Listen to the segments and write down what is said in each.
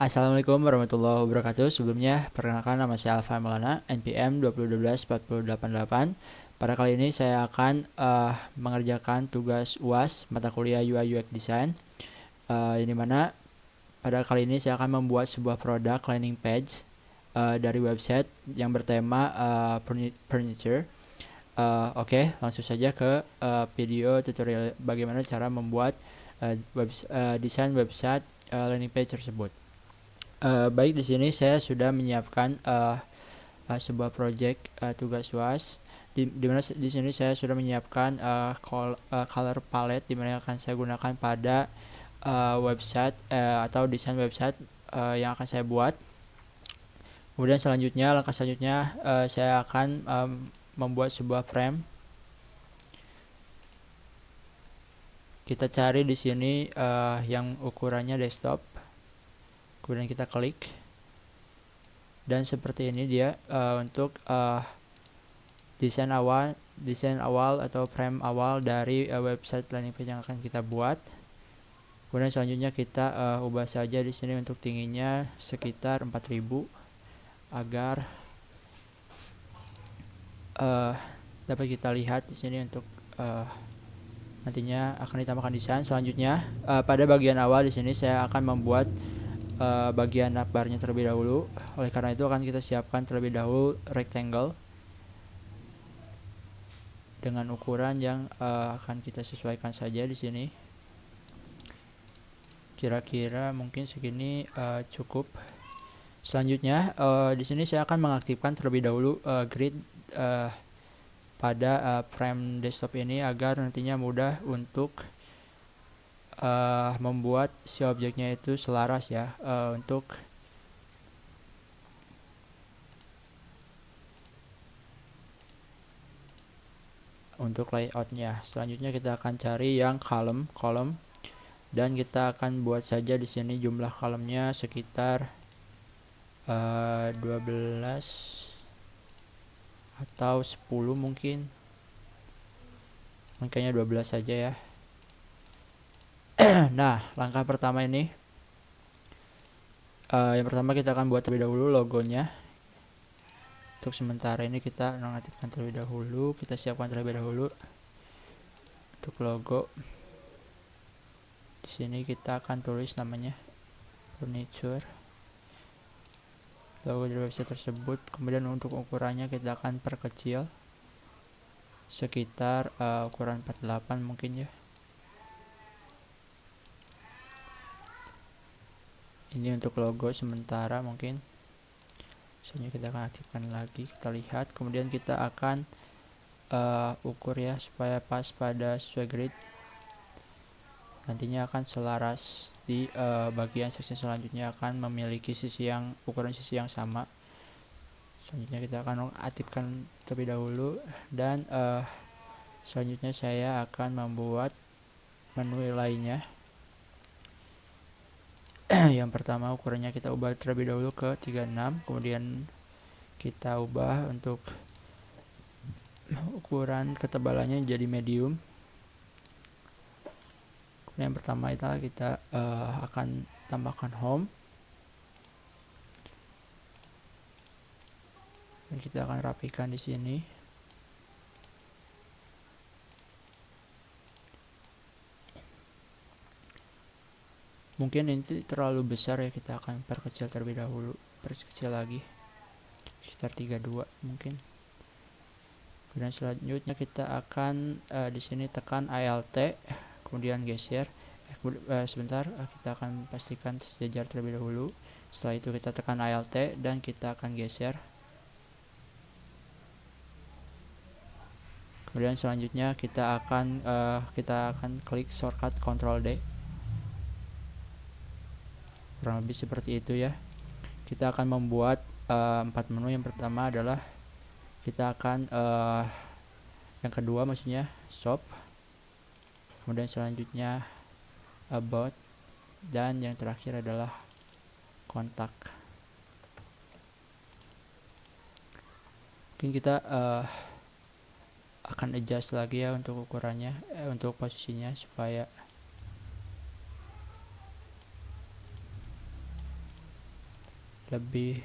Assalamualaikum warahmatullahi wabarakatuh. Sebelumnya, perkenalkan nama saya Alfa Maulana, NPM 2012-4088. Pada kali ini saya akan mengerjakan tugas UAS mata kuliah UI UX Design. Yang dimana pada kali ini saya akan membuat sebuah produk landing page dari website yang bertema furniture. Oke, langsung saja ke video tutorial bagaimana cara membuat desain website landing page tersebut. Baik, di sini saya sudah menyiapkan sebuah project tugas UAS di mana di sini saya sudah menyiapkan color palette di mana akan saya gunakan pada website atau desain website yang akan saya buat. Kemudian langkah selanjutnya saya akan membuat sebuah frame. Kita cari di sini yang ukurannya desktop. Kemudian kita klik. Dan seperti ini dia untuk desain awal atau frame awal dari website landing page yang akan kita buat. Kemudian selanjutnya kita ubah saja di sini untuk tingginya sekitar 4000 agar dapat kita lihat di sini untuk nantinya akan ditambahkan desain. Selanjutnya pada bagian awal di sini saya akan membuat bagian navbarnya terlebih dahulu. Oleh karena itu akan kita siapkan terlebih dahulu rectangle dengan ukuran yang akan kita sesuaikan saja di sini. Kira-kira mungkin segini cukup. Selanjutnya di sini saya akan mengaktifkan terlebih dahulu grid pada frame desktop ini agar nantinya mudah untuk membuat si objeknya itu selaras ya untuk layoutnya. Selanjutnya kita akan cari yang kolom dan kita akan buat saja di sini jumlah kolomnya sekitar 12 atau 10 mungkin. Makanya 12 saja ya. Nah, langkah pertama ini yang pertama kita akan buat terlebih dahulu logonya. Untuk sementara ini kita nonaktifkan terlebih dahulu, kita siapkan terlebih dahulu untuk logo. Di sini kita akan tulis namanya furniture, logo dari website tersebut. Kemudian untuk ukurannya kita akan perkecil sekitar ukuran 48 mungkin ya. Ini untuk logo sementara mungkin. Selanjutnya kita akan aktifkan lagi, kita lihat. Kemudian kita akan ukur ya supaya pas pada sesuai grid. Nantinya akan selaras di bagian seksi selanjutnya akan memiliki ukuran sisi yang sama. Selanjutnya kita akan aktifkan terlebih dahulu dan selanjutnya saya akan membuat menu lainnya. Yang pertama ukurannya kita ubah terlebih dahulu ke 36, kemudian kita ubah untuk ukuran ketebalannya jadi medium. Kemudian yang pertama kita akan tambahkan home dan kita akan rapikan di sini. Mungkin ini terlalu besar ya, kita akan perkecil terlebih dahulu, perkecil lagi sekitar 32 mungkin. Kemudian selanjutnya kita akan di sini tekan Alt kemudian geser. Sebentar, kita akan pastikan sejajar terlebih dahulu. Setelah itu kita tekan Alt dan kita akan geser. Kemudian selanjutnya kita akan klik shortcut Ctrl D. Kurang lebih seperti itu ya. Kita akan membuat 4 menu. Yang pertama adalah kita akan yang kedua maksudnya shop, kemudian selanjutnya about, dan yang terakhir adalah kontak. Mungkin kita akan adjust lagi ya untuk ukurannya, untuk posisinya supaya lebih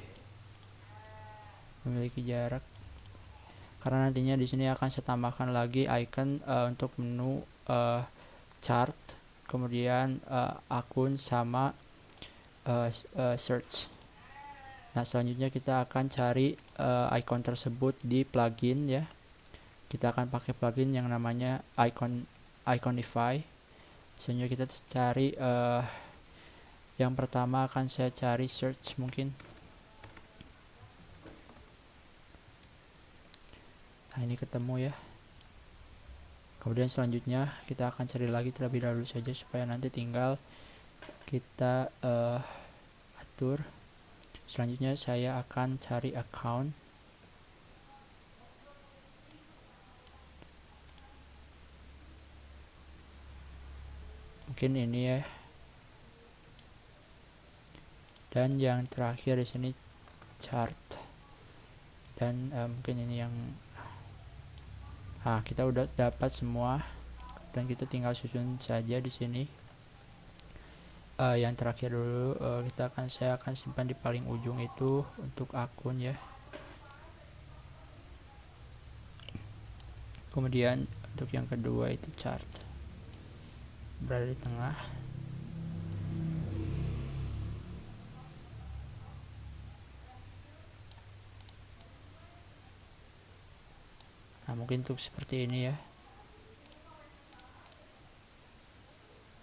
memiliki jarak, karena nantinya di sini akan saya tambahkan lagi icon untuk menu chart, kemudian akun sama search. Nah, selanjutnya kita akan cari icon tersebut di plugin ya. Kita akan pakai plugin yang namanya Iconify. Selanjutnya kita cari yang pertama akan saya cari search mungkin. Nah, ini ketemu ya. Kemudian selanjutnya kita akan cari lagi terlebih dahulu saja supaya nanti tinggal kita atur. Selanjutnya saya akan cari account. Mungkin ini ya. Dan yang terakhir di sini chart. Dan mungkin ini yang kita udah dapat semua dan kita tinggal susun saja di sini. Yang terakhir dulu saya akan simpan di paling ujung itu untuk akun ya. Kemudian untuk yang kedua itu chart, berada di tengah. Nah, mungkin untuk seperti ini ya.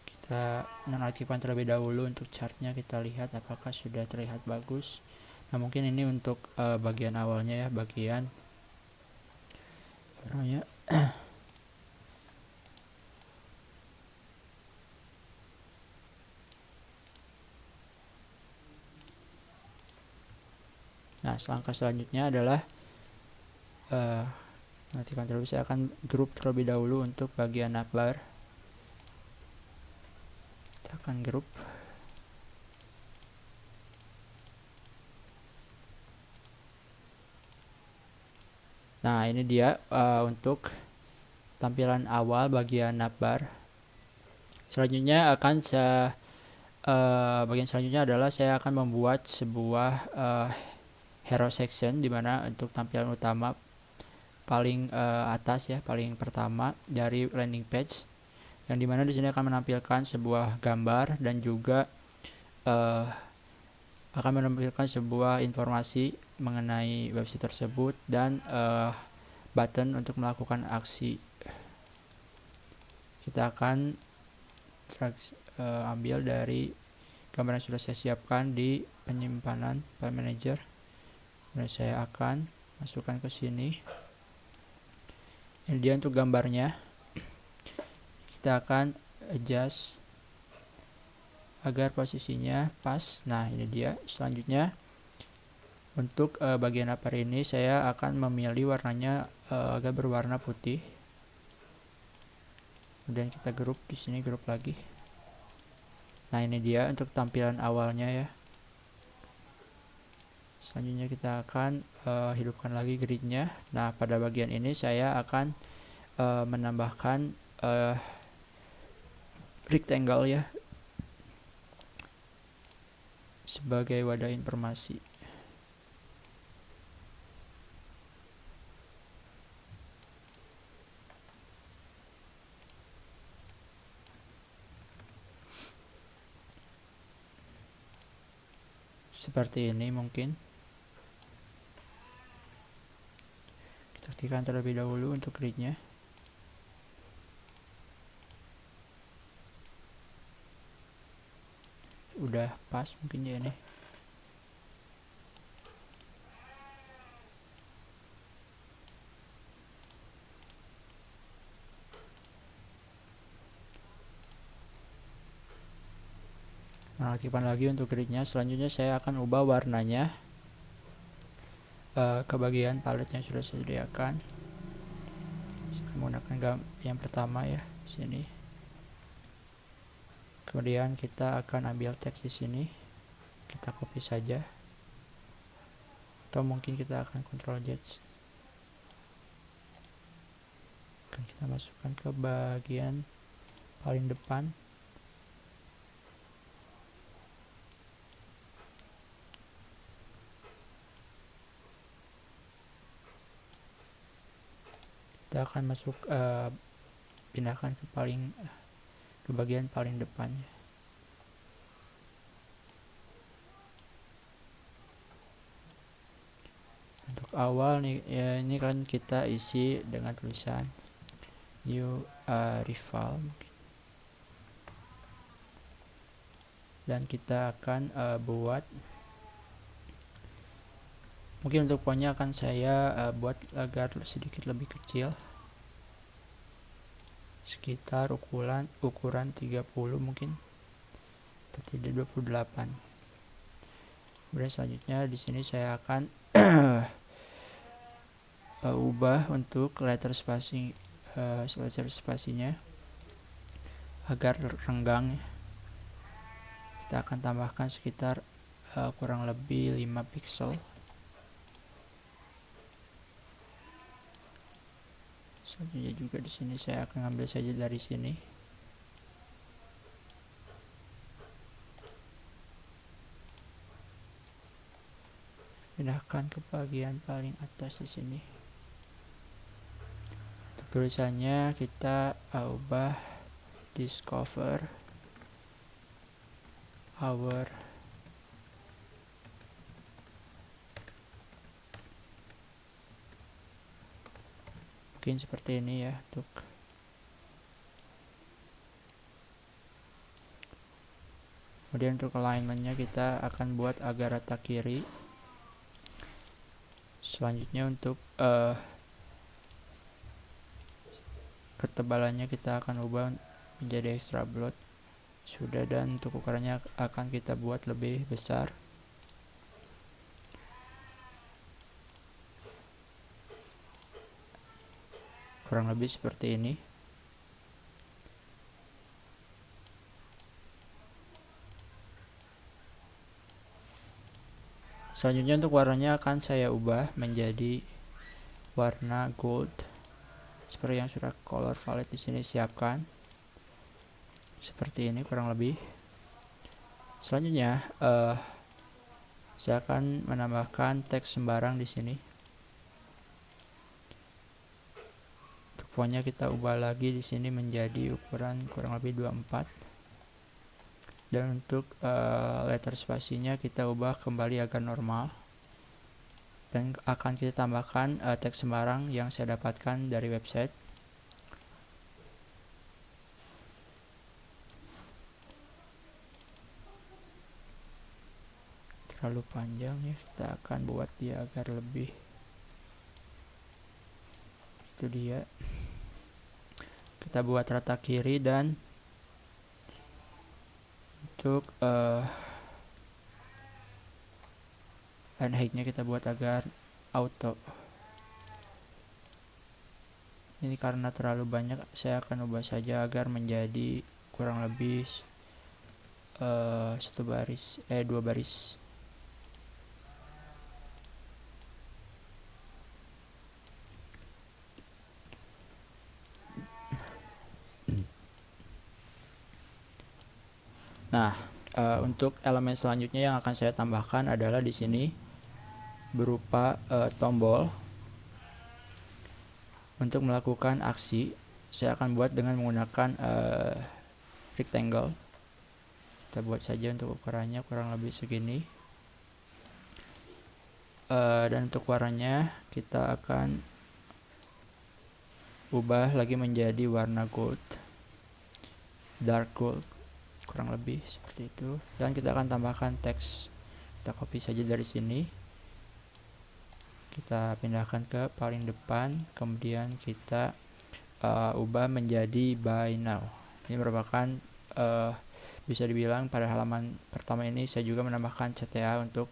Kita nonaktifkan terlebih dahulu untuk chartnya, kita lihat apakah sudah terlihat bagus. Nah, mungkin ini untuk bagian awalnya ya, bagian namanya Nah, langkah selanjutnya adalah nantikan terlebih, saya akan grup terlebih dahulu untuk bagian navbar. Kita akan grup. Nah, ini dia untuk tampilan awal bagian navbar. Selanjutnya bagian selanjutnya adalah saya akan membuat sebuah hero section, dimana untuk tampilan utama paling atas ya, paling pertama dari landing page, yang dimana di sini akan menampilkan sebuah gambar dan juga akan menampilkan sebuah informasi mengenai website tersebut dan button untuk melakukan aksi. Kita akan ambil dari gambar yang sudah saya siapkan di penyimpanan file manager. Dan saya akan masukkan ke sini. Ini dia untuk gambarnya. Kita akan adjust agar posisinya pas. Nah, ini dia. Selanjutnya untuk bagian upper ini saya akan memilih warnanya agar berwarna putih. Kemudian kita grup di sini, grup lagi. Nah, ini dia untuk tampilan awalnya ya. Selanjutnya kita akan hidupkan lagi gridnya. Nah, pada bagian ini saya akan menambahkan rectangle ya, sebagai wadah informasi. Seperti ini mungkin. Aktifkan terlebih dahulu untuk gridnya. Udah pas mungkin ya ini. Nah, aktifkan lagi untuk gridnya. Selanjutnya saya akan ubah warnanya ke bagian palet yang sudah saya sediakan. Saya menggunakan yang pertama ya, sini. Kemudian kita akan ambil teks di sini, kita copy saja, atau mungkin kita akan Ctrl Z. Akan kita masukkan ke bagian paling depan. kita akan masuk pindahkan ke bagian paling depannya. Untuk awal nih ya, ini kan kita isi dengan tulisan new rival mungkin. Dan kita akan buat, mungkin untuk fontnya akan saya buat agar sedikit lebih kecil, sekitar ukuran 30 mungkin, atau tidak 28. Kemudian selanjutnya di sini saya akan ubah untuk letter spasinya agar renggang. Kita akan tambahkan sekitar kurang lebih 5 pixel. Selanjutnya juga di sini saya akan ambil saja dari sini. Pindahkan ke bagian paling atas di sini. Untuk tulisannya kita ubah discover our mungkin seperti ini ya. Kemudian untuk alignmentnya kita akan buat agak rata kiri. Selanjutnya untuk ketebalannya kita akan ubah menjadi extra block sudah, dan untuk ukurannya akan kita buat lebih besar. Kurang lebih seperti ini. Selanjutnya untuk warnanya akan saya ubah menjadi warna gold seperti yang sudah color palette di sini siapkan. Seperti ini kurang lebih. Selanjutnya saya akan menambahkan teks sembarang di sini. Untuk fontnya kita ubah lagi di sini menjadi ukuran kurang lebih 24. Dan untuk letter spasinya kita ubah kembali agar normal. Dan akan kita tambahkan teks sembarang yang saya dapatkan dari website. Terlalu panjang ya, kita akan buat dia agar lebih, itu dia. Kita buat rata kiri, dan untuk and height-nya kita buat agar auto. Ini karena terlalu banyak, saya akan ubah saja agar menjadi kurang lebih 2 baris. Nah, untuk elemen selanjutnya yang akan saya tambahkan adalah di sini berupa tombol. Untuk melakukan aksi, saya akan buat dengan menggunakan rectangle. Kita buat saja untuk ukurannya kurang lebih segini. Dan untuk warnanya kita akan ubah lagi menjadi warna gold, dark gold, kurang lebih seperti itu. Dan kita akan tambahkan teks. Kita copy saja dari sini, kita pindahkan ke paling depan, kemudian kita ubah menjadi buy now. Ini merupakan bisa dibilang pada halaman pertama ini saya juga menambahkan CTA untuk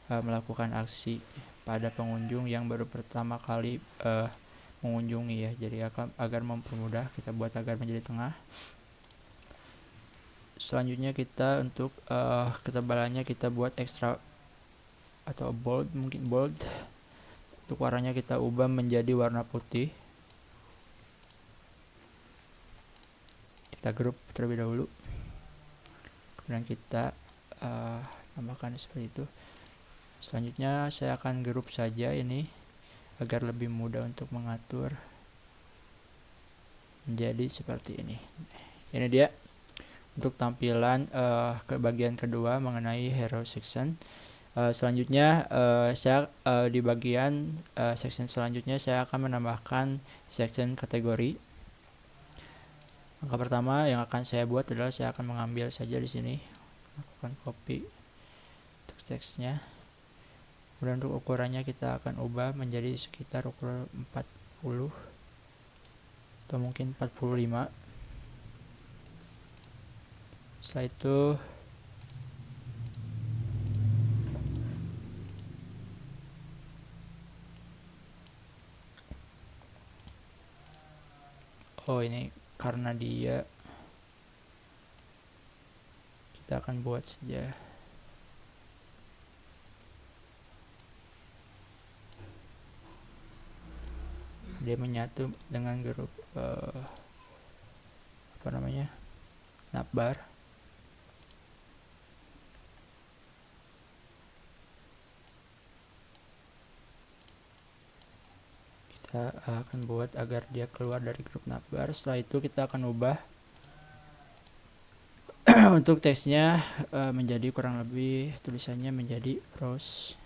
melakukan aksi pada pengunjung yang baru pertama kali mengunjungi ya. Jadi agar mempermudah, kita buat agar menjadi tengah. Selanjutnya kita untuk ketebalannya kita buat extra atau bold, mungkin bold. Untuk warnanya kita ubah menjadi warna putih. Kita grup terlebih dahulu, kemudian kita tambahkan seperti itu. Selanjutnya saya akan grup saja ini agar lebih mudah untuk mengatur. menjadi seperti ini. Ini dia untuk tampilan ke bagian kedua mengenai hero section. Selanjutnya saya di bagian section selanjutnya saya akan menambahkan section kategori. Langkah pertama yang akan saya buat adalah saya akan mengambil saja di sini, lakukan copy untuk teksnya. Kemudian untuk ukurannya kita akan ubah menjadi sekitar ukuran 40 atau mungkin 45. Setelah itu ini karena dia kita akan buat saja dia menyatu dengan grup navbar. Kita akan buat agar dia keluar dari grup navbar. Setelah itu kita akan ubah untuk teksnya menjadi kurang lebih tulisannya menjadi browse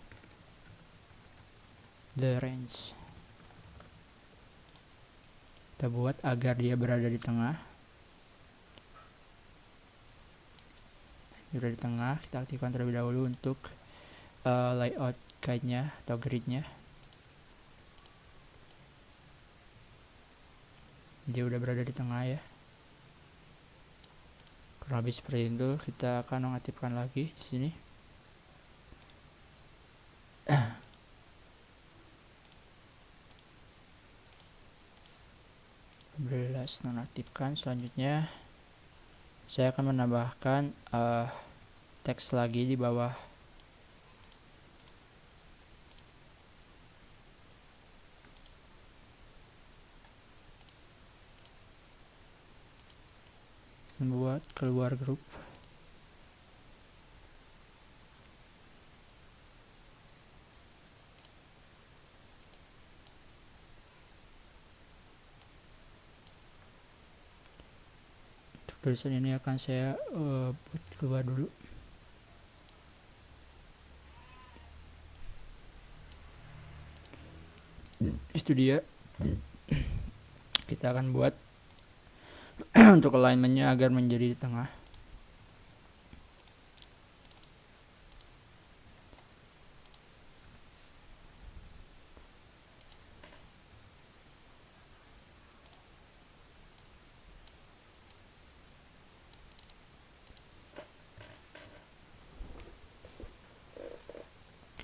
the range. Kita buat agar dia berada di tengah. Berada di tengah, kita aktifkan terlebih dahulu untuk layout guide-nya atau grid-nya. Dia udah berada di tengah ya. Kurang lebih seperti itu. Kita akan mengaktifkan lagi di sini. Nonaktifkan. Selanjutnya saya akan menambahkan teks lagi di bawah. Membuat keluar grup. Untuk tulisan ini akan saya buat keluar dulu. Itu dia. Kita akan buat untuk alignmentnya agar menjadi di tengah.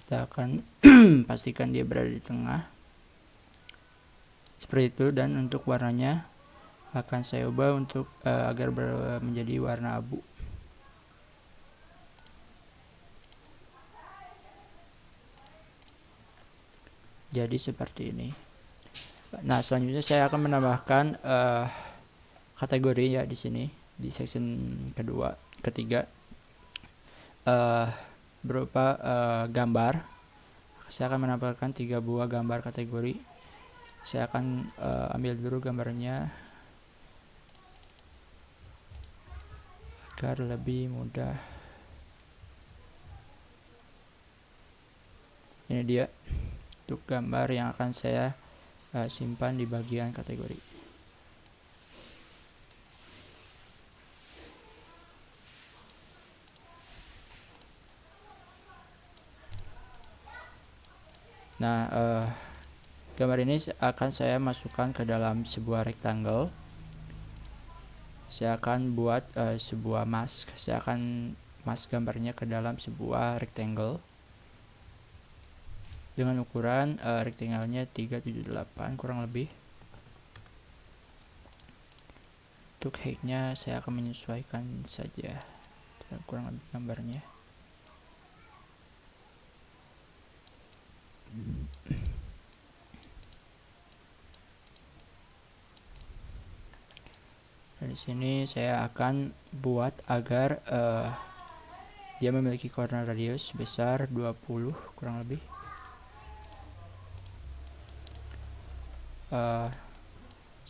Kita akan pastikan dia berada di tengah seperti itu, dan untuk warnanya akan saya ubah untuk agar menjadi warna abu. Jadi seperti ini. Nah, selanjutnya saya akan menambahkan kategori ya di sini di section ketiga berupa gambar. Saya akan menambahkan 3 buah gambar kategori. Saya akan ambil dulu gambarnya agar lebih mudah. Ini dia untuk gambar yang akan saya simpan di bagian kategori. Nah, gambar ini akan saya masukkan ke dalam sebuah rectangle. Saya akan buat sebuah mask. Saya akan mask gambarnya ke dalam sebuah rectangle dengan ukuran rectangle-nya 378 kurang lebih. Untuk height-nya saya akan menyesuaikan saja kurang lebih gambarnya. Di sini saya akan buat agar dia memiliki corner radius sebesar 20 kurang lebih.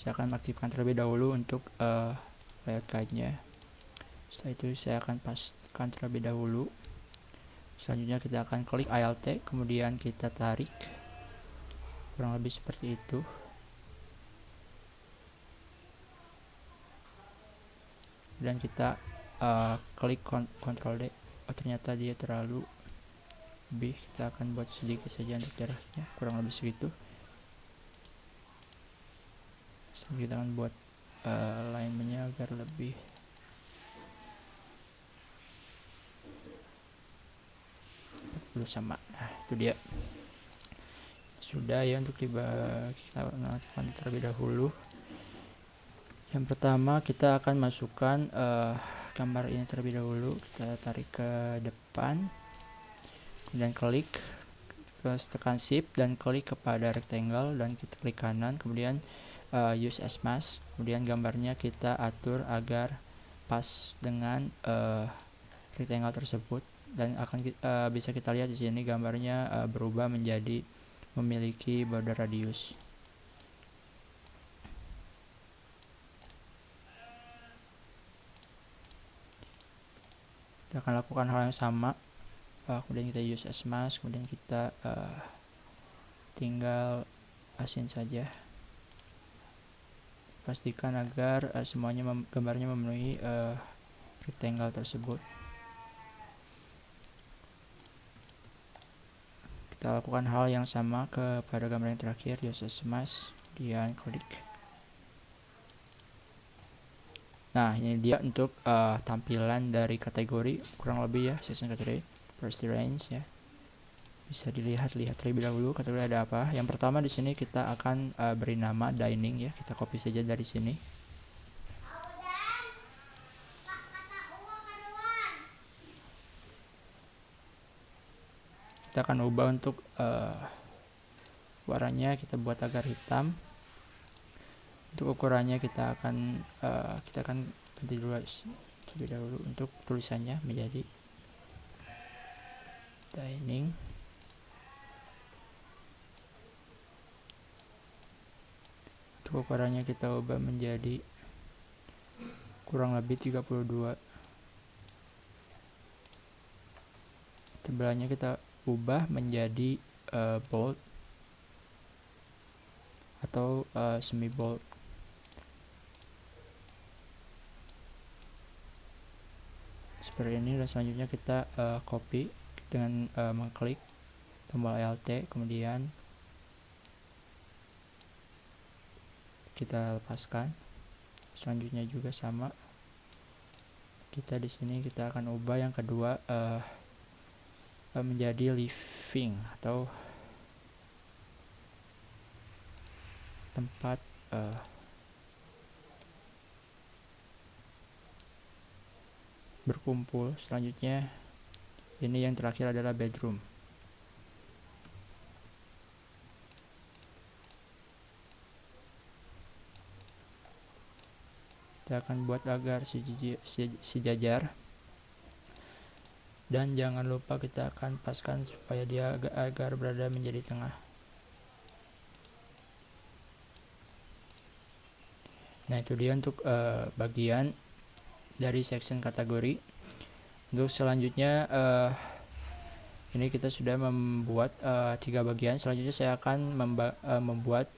saya akan aktifkan terlebih dahulu untuk layout guide-nya. Setelah itu saya akan pastikan terlebih dahulu. Selanjutnya kita akan klik Alt, kemudian kita tarik, kurang lebih seperti itu. Dan kita klik Ctrl D. Oh, ternyata dia terlalu lebih, kita akan buat sedikit saja untuk jaraknya, kurang lebih segitu. Selanjutnya kita akan buat alignment-nya agar lebih sama. Nah, itu dia. Sudah ya untuk kita menonaktifkan terlebih dahulu. Yang pertama kita akan masukkan gambar ini terlebih dahulu. Kita tarik ke depan, kemudian klik, terus tekan shift dan klik kepada rectangle dan kita klik kanan, kemudian use as mask. Kemudian gambarnya kita atur agar pas dengan rectangle tersebut, dan akan bisa kita lihat di sini gambarnya berubah menjadi memiliki border radius. Kita akan lakukan hal yang sama, kemudian kita use as mask, kemudian kita tinggal asin saja, pastikan agar semuanya gambarnya memenuhi rectangle tersebut. Kita lakukan hal yang sama kepada gambar yang terakhir, use as mask, kemudian klik. Nah, ini dia untuk tampilan dari kategori, kurang lebih ya, section kategori first range ya. Bisa dilihat terlebih dahulu kategori ada apa. Yang pertama di sini kita akan beri nama dining ya. Kita copy saja dari sini. Kita akan ubah untuk warnanya, kita buat agar hitam. Untuk ukurannya kita akan ganti dulu terlebih dahulu. Untuk tulisannya menjadi dining. Untuk ukurannya kita ubah menjadi kurang lebih 32. Tebalannya kita ubah menjadi bold atau semi bold. Seperti ini, dan selanjutnya kita copy dengan mengklik tombol Alt, kemudian kita lepaskan. Selanjutnya juga sama, kita di sini kita akan ubah yang kedua menjadi living atau tempat berkumpul. Selanjutnya ini yang terakhir adalah bedroom. Kita akan buat agar sejajar, dan jangan lupa kita akan paskan supaya dia agar berada menjadi tengah. Nah, itu dia untuk bagian dari section kategori. Untuk selanjutnya ini kita sudah membuat 3 bagian. Selanjutnya saya akan membuat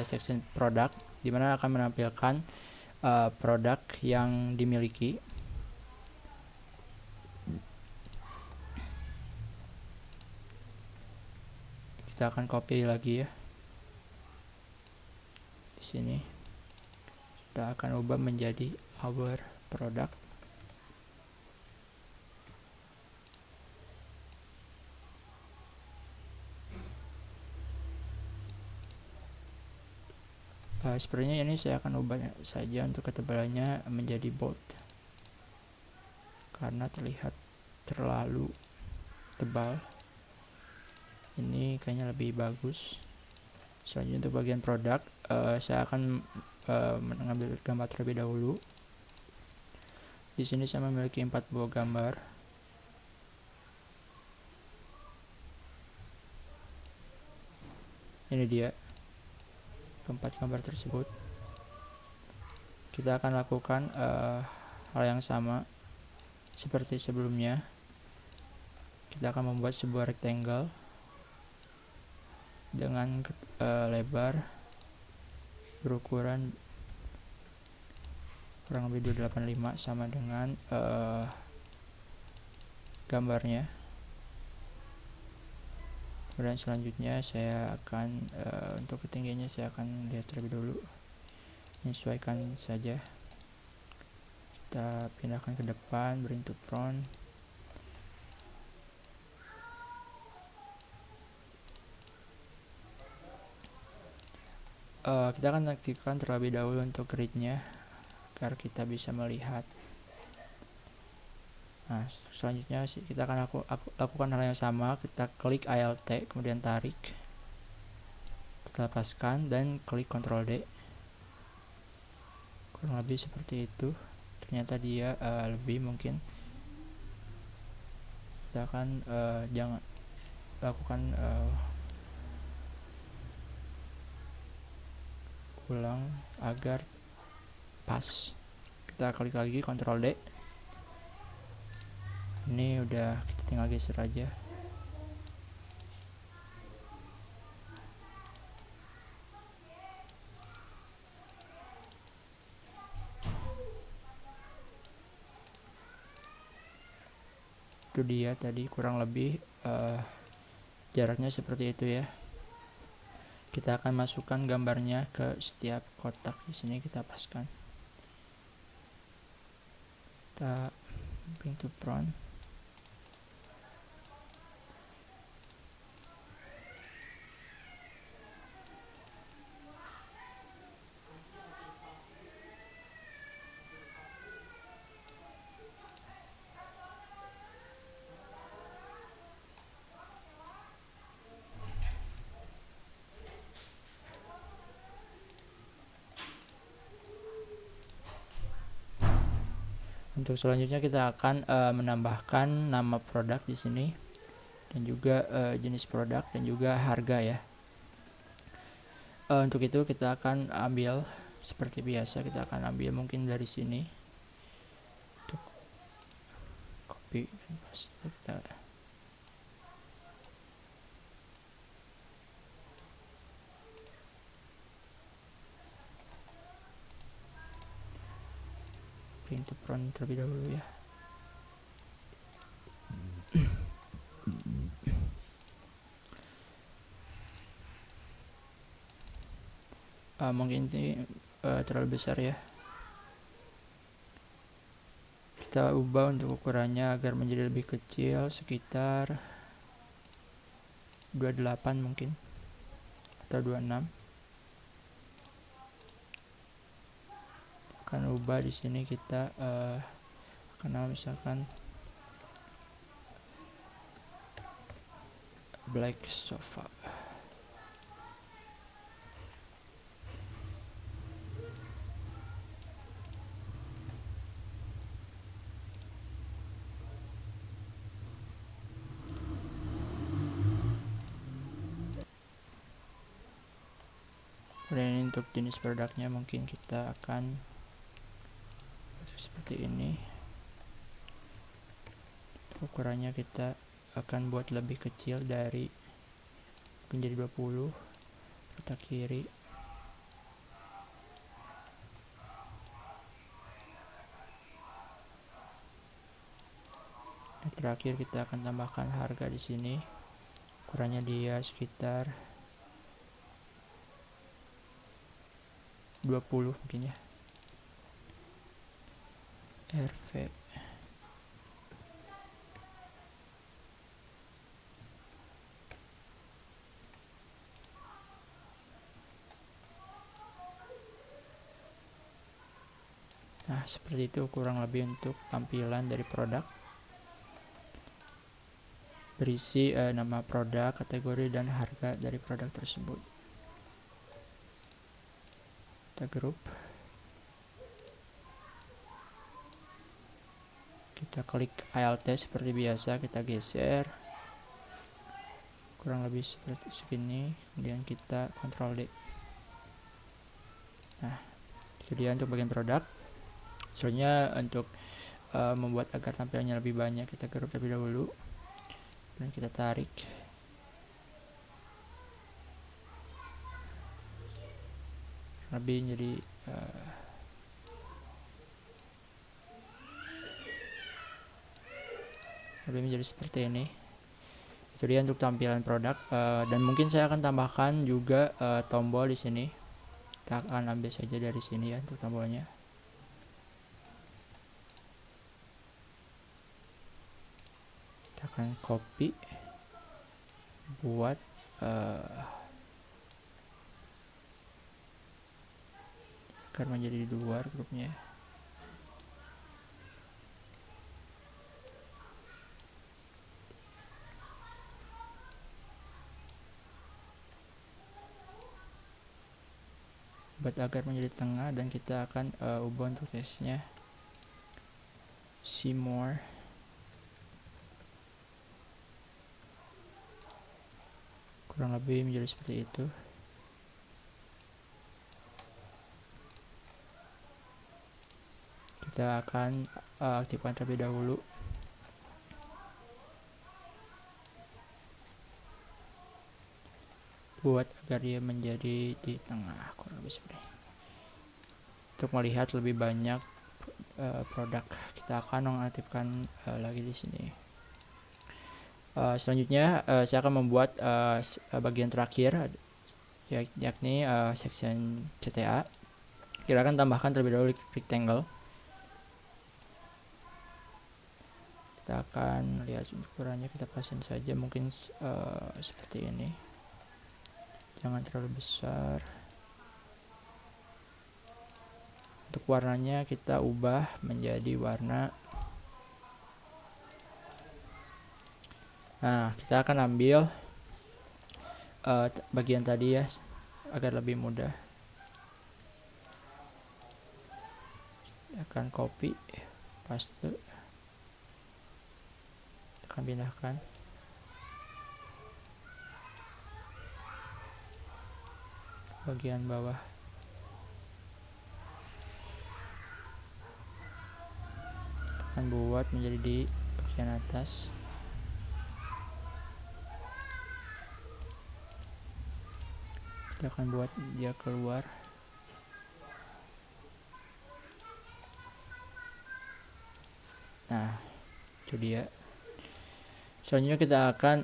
section produk, dimana akan menampilkan produk yang dimiliki. Kita akan copy lagi ya. Di sini kita akan ubah menjadi our product. Sepertinya ini saya akan ubah saja untuk ketebalannya menjadi bold, karena terlihat terlalu tebal. Ini kayaknya lebih bagus. Selanjutnya untuk bagian produk, saya akan mengambil gambar terlebih dahulu. Di sini saya memiliki 4 buah gambar. Ini dia keempat gambar tersebut. kita akan lakukan hal yang sama seperti sebelumnya. Kita akan membuat sebuah rectangle dengan lebar berukuran kurang lebih 285 sama dengan gambarnya. Kemudian selanjutnya saya akan untuk ketinggiannya saya akan lihat terlebih dulu, menyesuaikan saja. Kita pindahkan ke depan, bring to front. Kita akan aktifkan terlebih dahulu untuk gridnya agar kita bisa melihat. Nah, selanjutnya kita akan lakukan hal yang sama. Kita klik Alt kemudian tarik, kita lepaskan dan klik Ctrl D. Kurang lebih seperti itu. Ternyata dia lebih mungkin. Kita akan jangan lakukan ulang agar pas. Kita klik lagi Ctrl D. Ini udah, kita tinggal geser aja. Itu dia tadi kurang lebih jaraknya seperti itu ya. Kita akan masukkan gambarnya ke setiap kotak. Di sini kita paskan. Kita bring to front. Untuk selanjutnya kita akan menambahkan nama produk di sini dan juga jenis produk dan juga harga ya. Untuk itu kita akan ambil seperti biasa, kita akan ambil mungkin dari sini untuk copy dan paste. Kita print to front terlebih dahulu ya. Mungkin ini terlalu besar ya. Kita ubah untuk ukurannya agar menjadi lebih kecil, sekitar 28 mungkin atau 26. Akan ubah di sini kita karena misalkan black sofa. Kemudian untuk jenis produknya mungkin kita akan seperti ini. Ukurannya kita akan buat lebih kecil dari menjadi 20. Kita kiri. Dan terakhir kita akan tambahkan harga di sini. Ukurannya dia sekitar 20 mungkin ya. RV. Nah, seperti itu kurang lebih untuk tampilan dari produk. Berisi nama produk, kategori, dan harga dari produk tersebut. Kita grup. Kita klik Alt seperti biasa, kita geser. Kurang lebih seperti segini. Kemudian kita Ctrl D. Nah, Itu dia untuk bagian produk. Selanjutnya untuk membuat agar tampilannya lebih banyak, kita garuk terlebih dahulu dan kita tarik. Lebih jadi lebih menjadi seperti ini. Itu dia untuk tampilan produk. Dan mungkin saya akan tambahkan juga tombol di sini. Kita akan ambil saja dari sini ya untuk tombolnya. Kita akan copy buat agar menjadi di luar grupnya. Buat agar menjadi tengah, dan kita akan ubah untuk tesnya. See more. Kurang lebih menjadi seperti itu. Kita akan aktifkan terlebih dahulu. Buat agar dia menjadi di tengah, kurang lebih seperti ini. Untuk melihat lebih banyak produk, kita akan mengaktifkan lagi di sini. Selanjutnya saya akan membuat bagian terakhir, yakni section CTA. Kita akan tambahkan terlebih dahulu rectangle. Kita akan lihat ukurannya, kita pasin saja mungkin seperti ini, jangan terlalu besar. Untuk warnanya kita ubah menjadi warna, nah kita akan ambil bagian tadi ya agar lebih mudah. Kita akan copy, paste, kita akan pindahkan. Bagian bawah. Kita akan buat menjadi di bagian atas. Kita akan buat dia keluar. Nah, itu dia. Selanjutnya kita akan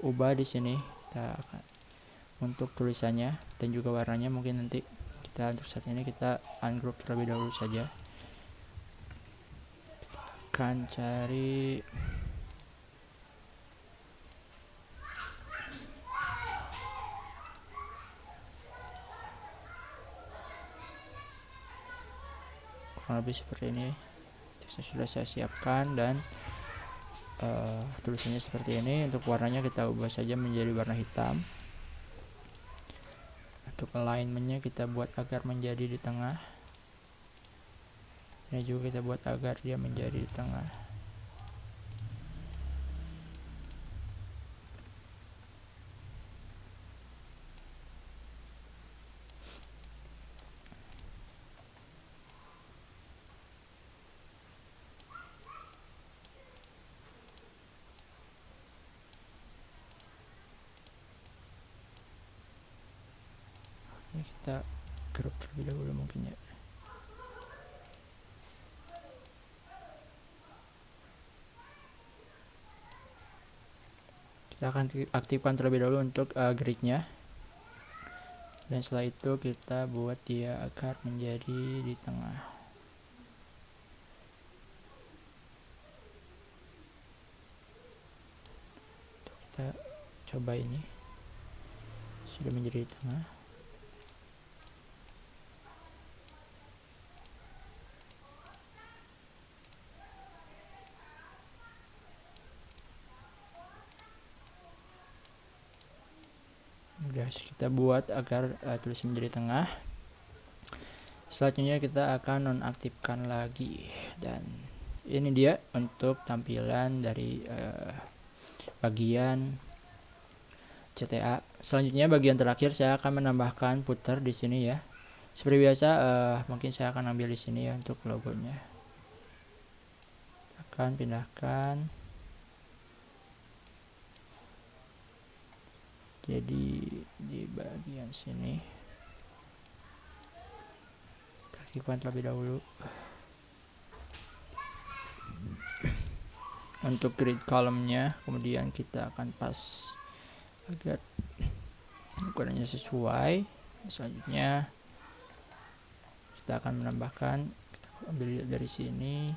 ubah di sini. Kita akan untuk tulisannya dan juga warnanya, mungkin nanti kita untuk saat ini kita ungroup terlebih dahulu saja. Kita akan cari kurang lebih seperti ini. Sudah saya siapkan, dan tulisannya seperti ini. Untuk warnanya kita ubah saja menjadi warna hitam. Untuk alignmentnya kita buat agar menjadi di tengah. Ini juga kita buat agar dia menjadi di tengah. Ini kita group terlebih dahulu mungkin ya. Kita akan aktifkan terlebih dahulu untuk gridnya, dan setelah itu kita buat dia agar menjadi di tengah. Kita coba, ini sudah menjadi di tengah. Udah kita buat agar tulisan menjadi tengah. Selanjutnya kita akan nonaktifkan lagi, dan ini dia untuk tampilan dari bagian CTA. Selanjutnya bagian terakhir saya akan menambahkan footer di sini ya. Seperti biasa, mungkin saya akan ambil di sini ya untuk logonya. Akan pindahkan. Jadi di bagian sini kita aktifkan terlebih dahulu. Untuk grid column-nya, kemudian kita akan pas agar ukurannya sesuai. Selanjutnya kita akan menambahkan, kita ambil dari sini,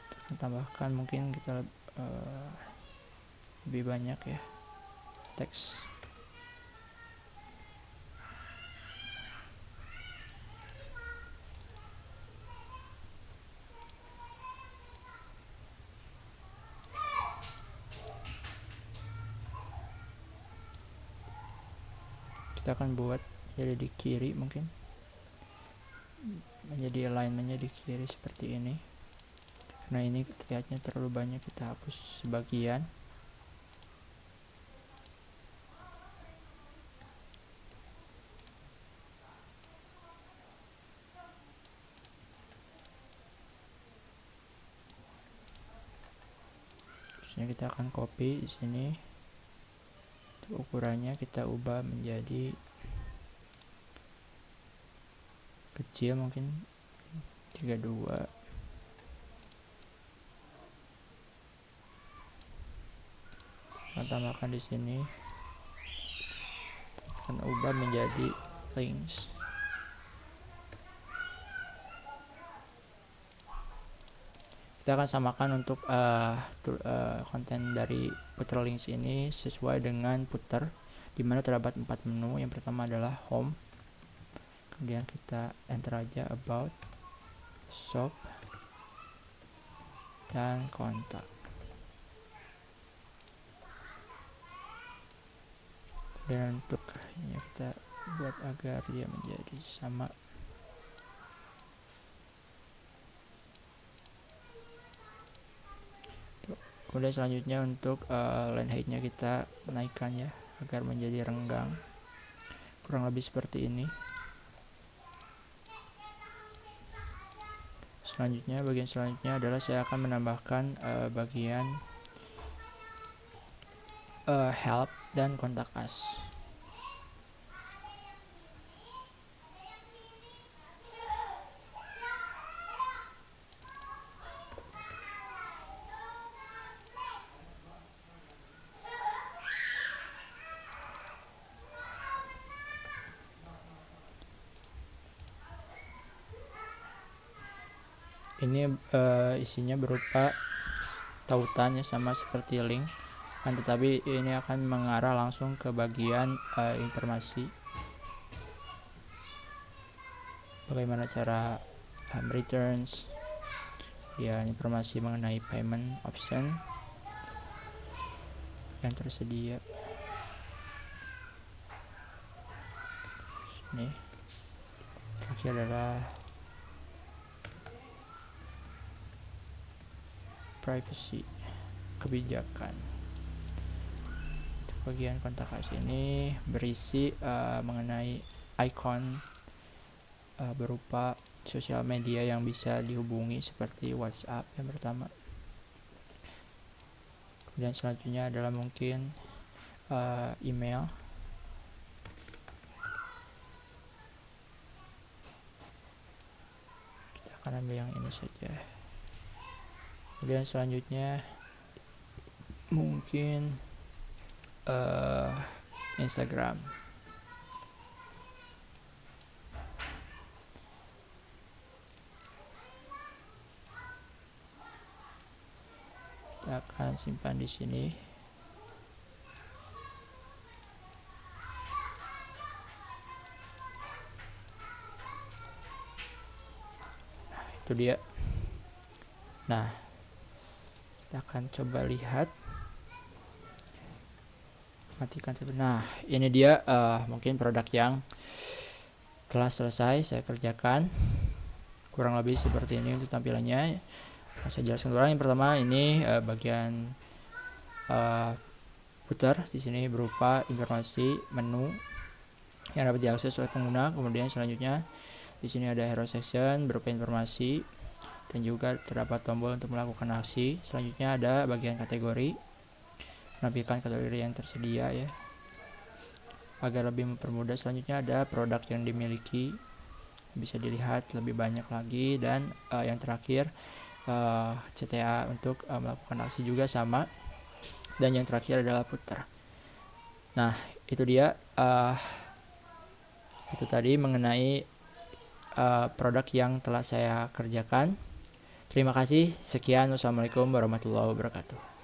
kita akan tambahkan, mungkin kita lebih banyak ya teks. Kita akan buat jadi di kiri, mungkin menjadi alignmentnya di kiri seperti ini. Karena ini terlihatnya terlalu banyak, kita hapus sebagian. Terusnya kita akan copy di sini. Ukurannya kita ubah menjadi kecil, mungkin 32. Kita tambahkan di sini, akan ubah menjadi links. Kita akan samakan untuk konten dari footer links ini sesuai dengan footer, dimana terdapat 4 menu. Yang pertama adalah home, kemudian kita enter aja about, shop, dan kontak. Dan untuk ini kita buat agar dia menjadi sama. Kemudian selanjutnya untuk line height-nya kita naikkan ya agar menjadi renggang, kurang lebih seperti ini. Selanjutnya, bagian selanjutnya adalah saya akan menambahkan bagian help dan kontak us. Ini isinya berupa tautan ya, sama seperti link, tetapi ini akan mengarah langsung ke bagian informasi bagaimana cara returns ya, informasi mengenai payment option yang tersedia. Ini adalah privacy, kebijakan. Bagian kontak us ini berisi mengenai icon berupa sosial media yang bisa dihubungi seperti WhatsApp yang pertama. Kemudian selanjutnya adalah mungkin email. Kita akan ambil yang ini saja. Kemudian selanjutnya mungkin Instagram. Kita akan simpan di sini. Nah, itu dia. Nah, kita akan coba lihat, matikan. Nah, ini dia mungkin produk yang telah selesai saya kerjakan, kurang lebih seperti ini untuk tampilannya. Saya jelaskan dulu. Yang pertama ini bagian footer di sini berupa informasi menu yang dapat diakses oleh pengguna. Kemudian selanjutnya di sini ada hero section berupa informasi dan juga terdapat tombol untuk melakukan aksi. Selanjutnya ada bagian kategori, menampilkan kategori yang tersedia ya. Agar lebih mempermudah, selanjutnya ada produk yang dimiliki, bisa dilihat lebih banyak lagi. Dan yang terakhir CTA untuk melakukan aksi juga sama. Dan yang terakhir adalah putar. Nah itu dia itu tadi mengenai produk yang telah saya kerjakan. Terima kasih. Sekian. Wassalamualaikum warahmatullahi wabarakatuh.